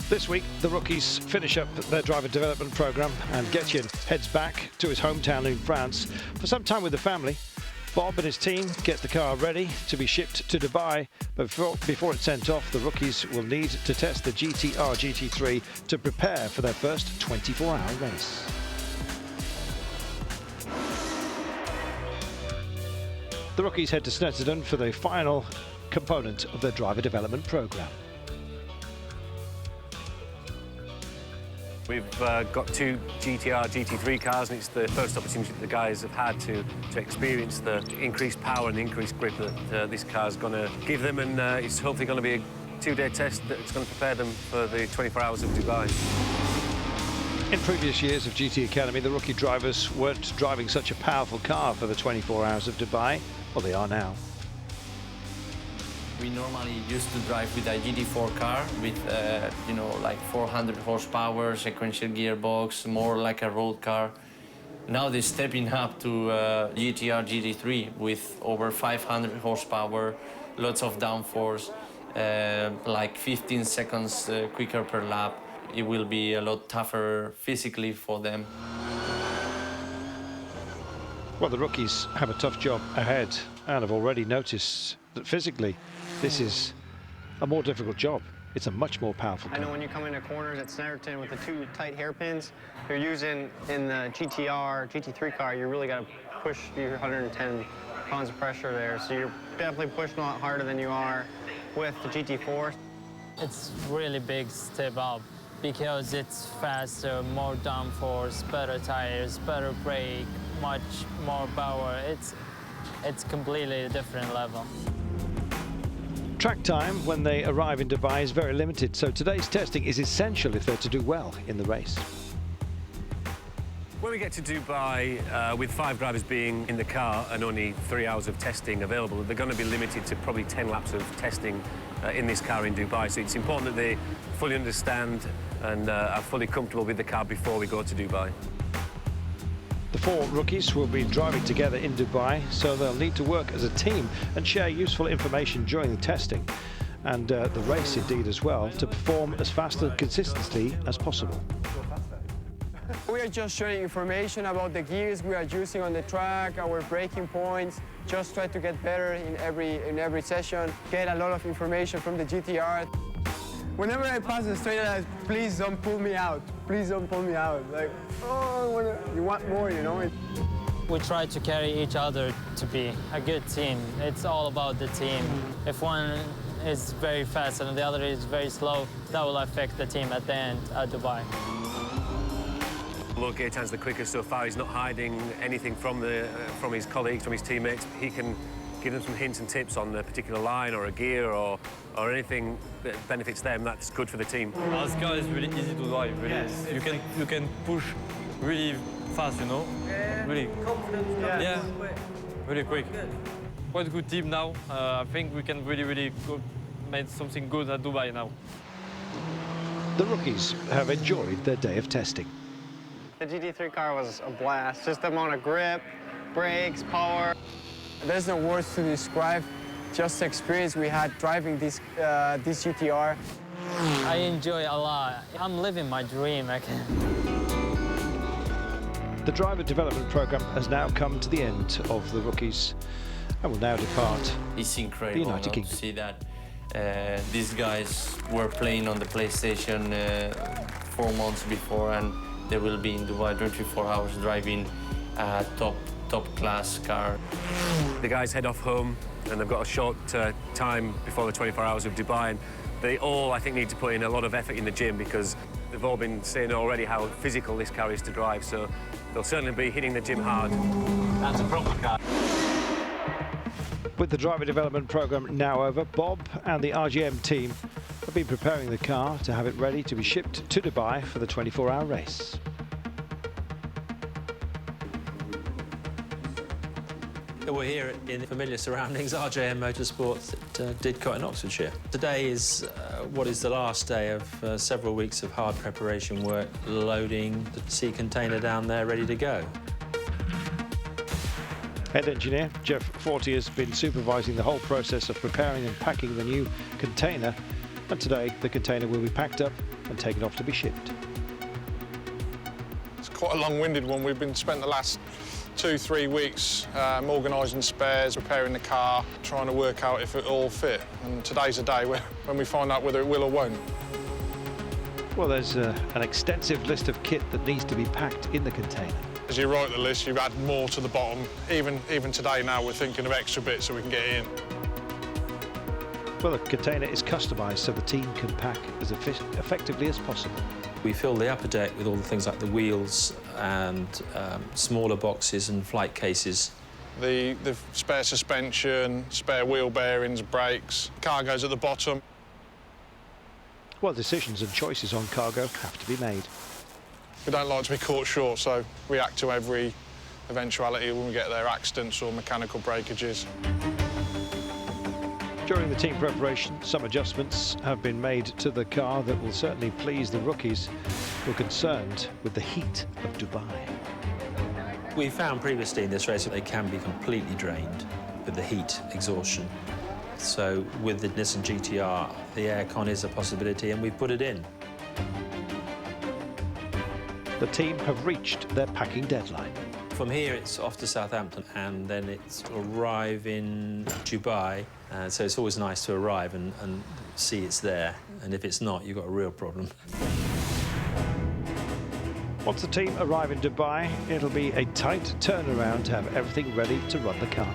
This week, the rookies finish up their driver development program and Getjen heads back to his hometown in France for some time with the family. Bob and his team get the car ready to be shipped to Dubai, but before it's sent off, the rookies will need to test the GT R GT3 to prepare for their first 24-hour race. The rookies head to Snetterden for the final component of their driver development program. We've got two GT R GT3 cars, and it's the first opportunity that the guys have had to experience the increased power and the increased grip that this car's going to give them, and it's hopefully going to be a two-day test that's going to prepare them for the 24 hours of Dubai. In previous years of GT Academy, the rookie drivers weren't driving such a powerful car for the 24 hours of Dubai. Well, they are now. We normally used to drive with a GT4 car with, you know, like 400 horsepower, sequential gearbox, more like a road car. Now they're stepping up to GT R GT3 with over 500 horsepower, lots of downforce, like 15 seconds quicker per lap. It will be a lot tougher physically for them. Well, the rookies have a tough job ahead and have already noticed that physically this is a more difficult job. It's a much more powerful car. I know when you come into corners at Snetterton with the two tight hairpins you're using in the GT R GT3 car, you really got to push your 110 pounds of pressure there. So you're definitely pushing a lot harder than you are with the GT4. It's really big step up because it's faster, more downforce, better tires, better brake, much more power. It's completely a different level. Track time when they arrive in Dubai is very limited, so today's testing is essential if they're to do well in the race. When we get to Dubai, with 5 drivers being in the car and only 3 hours of testing available, they're going to be limited to probably 10 laps of testing in this car in Dubai. So it's important that they fully understand and are fully comfortable with the car before we go to Dubai. The 4 rookies will be driving together in Dubai, so they'll need to work as a team and share useful information during the testing and the race indeed as well, to perform as fast and consistently as possible. We are just sharing information about the gears we are using on the track, our braking points, just try to get better in every session, get a lot of information from the GT-R. Whenever I pass the straight line, please don't pull me out. Please don't pull me out. Like, oh, you want more, you know? We try to carry each other to be a good team. It's all about the team. If one is very fast and the other is very slow, that will affect the team at the end at Dubai. Although Gaetan's the quickest so far, he's not hiding anything from his colleagues, from his teammates. He can give them some hints and tips on a particular line or a gear or anything that benefits them. That's good for the team. This car is really easy to drive. Really. Yes. You can push really fast, you know. Yeah. Really. Confidence. Yeah. Really quick. Good. Quite a good team now. I think we can really make something good at Dubai now. The rookies have enjoyed their day of testing. The GT3 car was a blast. Just the amount of grip, brakes, power. There's no words to describe just the experience we had driving this GT-R. I enjoy a lot. I'm living my dream again. The driver development program has now come to the end of the rookies and will now depart It's incredible the United Kingdom. to see that these guys were playing on the PlayStation 4 months before, and they will be in Dubai 24 hours driving a top class car. The guys head off home and they've got a short time before the 24 hours of Dubai, and they all, I think, need to put in a lot of effort in the gym because they've all been saying already how physical this car is to drive, so they'll certainly be hitting the gym hard. That's a proper car. With the driver development program now over, Bob and the RGM team have been preparing the car to have it ready to be shipped to Dubai for the 24-hour race. We're here in familiar surroundings, RJM Motorsports at Didcot in Oxfordshire. Today is what is the last day of several weeks of hard preparation work, loading the sea container down there ready to go. Head engineer Jeff Forty has been supervising the whole process of preparing and packing the new container, And today the container will be packed up and taken off to be shipped. It's quite a long-winded one. We've been spent the last 2-3 weeks organising spares, repairing the car, trying to work out if it all fit. And today's the day when we find out whether it will or won't. Well, there's an extensive list of kit that needs to be packed in the container. As you write the list, you add more to the bottom. Even today now, we're thinking of extra bits so we can get in. Well, the container is customised so the team can pack as effectively as possible. We fill the upper deck with all the things like the wheels and smaller boxes and flight cases. The spare suspension, spare wheel bearings, brakes, cargo's at the bottom. Well, decisions and choices on cargo have to be made. We don't like to be caught short, so we react to every eventuality when we get there, accidents or mechanical breakages. During the team preparation, some adjustments have been made to the car that will certainly please the rookies who are concerned with the heat of Dubai. We found previously in this race that they can be completely drained with the heat exhaustion. So with the Nissan GT R, the aircon is a possibility, and we've put it in. The team have reached their packing deadline. From here, it's off to Southampton, and then it's arrive in Dubai. So it's always nice to arrive and see it's there. And if it's not, you've got a real problem. Once the team arrive in Dubai, it'll be a tight turnaround to have everything ready to run the car.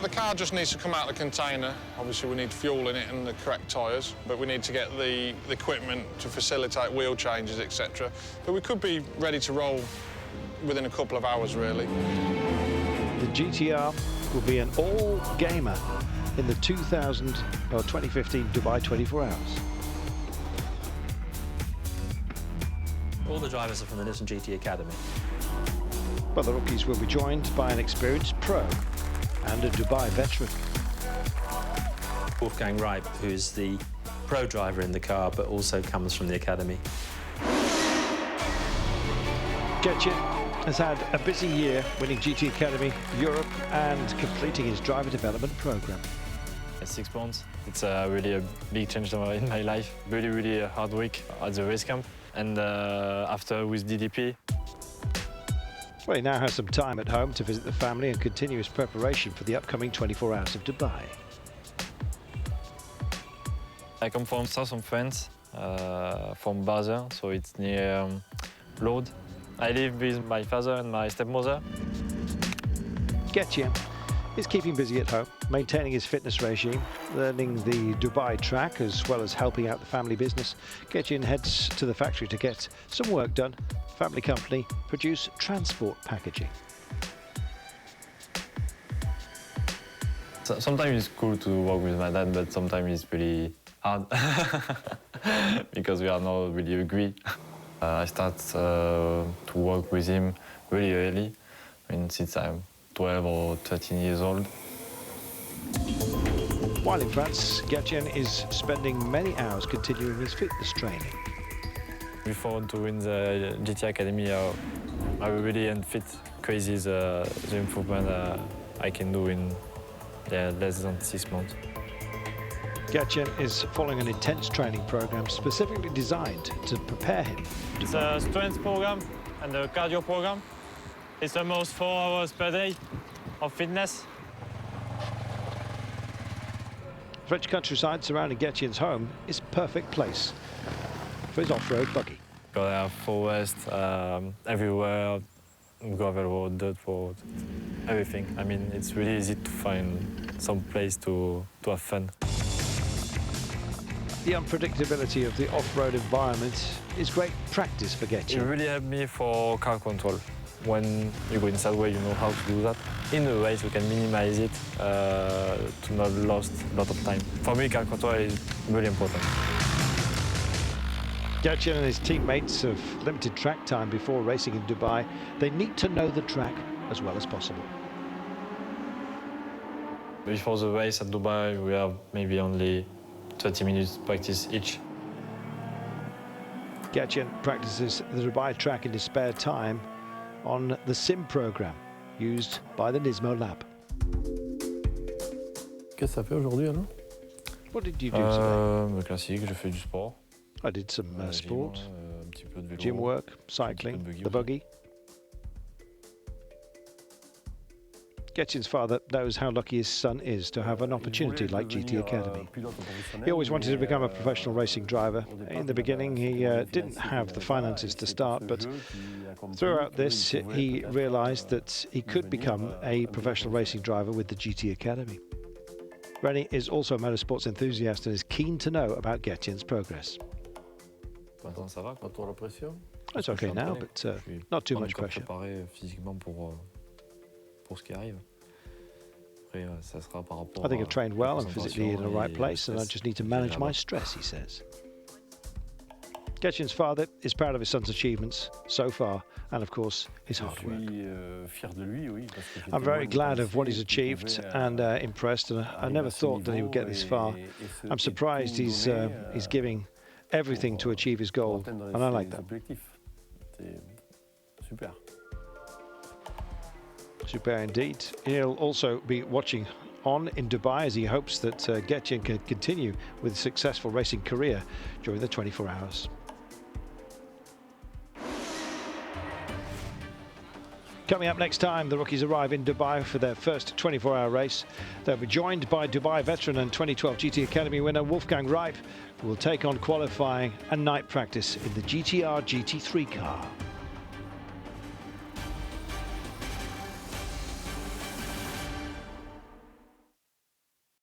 The car just needs to come out of the container. Obviously, we need fuel in it and the correct tyres, but we need to get the equipment to facilitate wheel changes, etc. But we could be ready to roll within a couple of hours, really. The GT-R will be an all-gamer in the 2015 Dubai 24 Hours. All the drivers are from the Nissan GT Academy. But the rookies will be joined by an experienced pro and a Dubai veteran. Wolfgang Reip, who's the pro driver in the car, but also comes from the academy. Getjen has had a busy year winning GT Academy Europe and completing his driver development program. 6 months. It's really a big change in my life. Really hard week at the race camp. And after with DDP. Well, he now has some time at home to visit the family and continue his preparation for the upcoming 24 Hours of Dubai. I come from south of France, from Basel, so it's near Lourdes. I live with my father and my stepmother. Getjen is keeping busy at home, maintaining his fitness regime, learning the Dubai track, as well as helping out the family business. Getjen heads to the factory to get some work done. Family company produce transport packaging. So, sometimes it's cool to work with my dad, but sometimes it's really hard because we are not really agree. I start to work with him really early, I mean, since I'm 12 or 13 years old. While in France, Getjen is spending many hours continuing his fitness training. Before doing the GT Academy, I really fit crazy the improvement I can do in less than 6 months. Getjen is following an intense training program specifically designed to prepare him. It's a strength program and a cardio program. It's almost 4 hours per day of fitness. French countryside surrounding Getjen's home is a perfect place for his off-road buggy. Got a forest everywhere, gravel road, dirt road, everything. I mean, it's really easy to find some place to have fun. The unpredictability of the off-road environment is great practice for Getjen. It really helped me for car control. When you go inside where you know how to do that. In a race, you can minimize it to not lose a lot of time. For me, car control is really important. Getjen and his teammates have limited track time before racing in Dubai. They need to know the track as well as possible. Before the race at Dubai, we have maybe only 30 minutes practice each. Getjen practices the Dubai track in his spare time on the sim program used by the NISMO lab. Qu'est-ce que ça fait aujourd'hui alors? What did you do today? Classique, je fais du sport. I did some sport, un petit peu de vélo, gym work, cycling, buggy the buggy. Getjin's father knows how lucky his son is to have an opportunity like GT Academy. He always wanted to become a professional racing driver. In the beginning, he didn't have the finances to start, but throughout this, he realized that he could become a professional racing driver with the GT Academy. Rennie is also a motorsports enthusiast and is keen to know about Getjin's progress. Maintenant, ça va, pas trop la pression. It's okay now, but not too much pressure. Préparé physiquement pour ce qui arrive. Après, ça sera par rapport I think I've trained well à la and physically in the right place, and I just need to manage my stress, he says. Getjin's father is proud of his son's achievements so far, and of course, his hard work. I'm very glad of what he's achieved and impressed, and I never thought that he would get this far. I'm surprised he's giving everything to achieve his goal, and I like that. Super. Super indeed. He'll also be watching on in Dubai as he hopes that Getjin can continue with a successful racing career during the 24 hours. Coming up next time, the rookies arrive in Dubai for their first 24-hour race. They'll be joined by Dubai veteran and 2012 GT Academy winner Wolfgang Reip, who will take on qualifying and night practice in the GT-R GT3 car.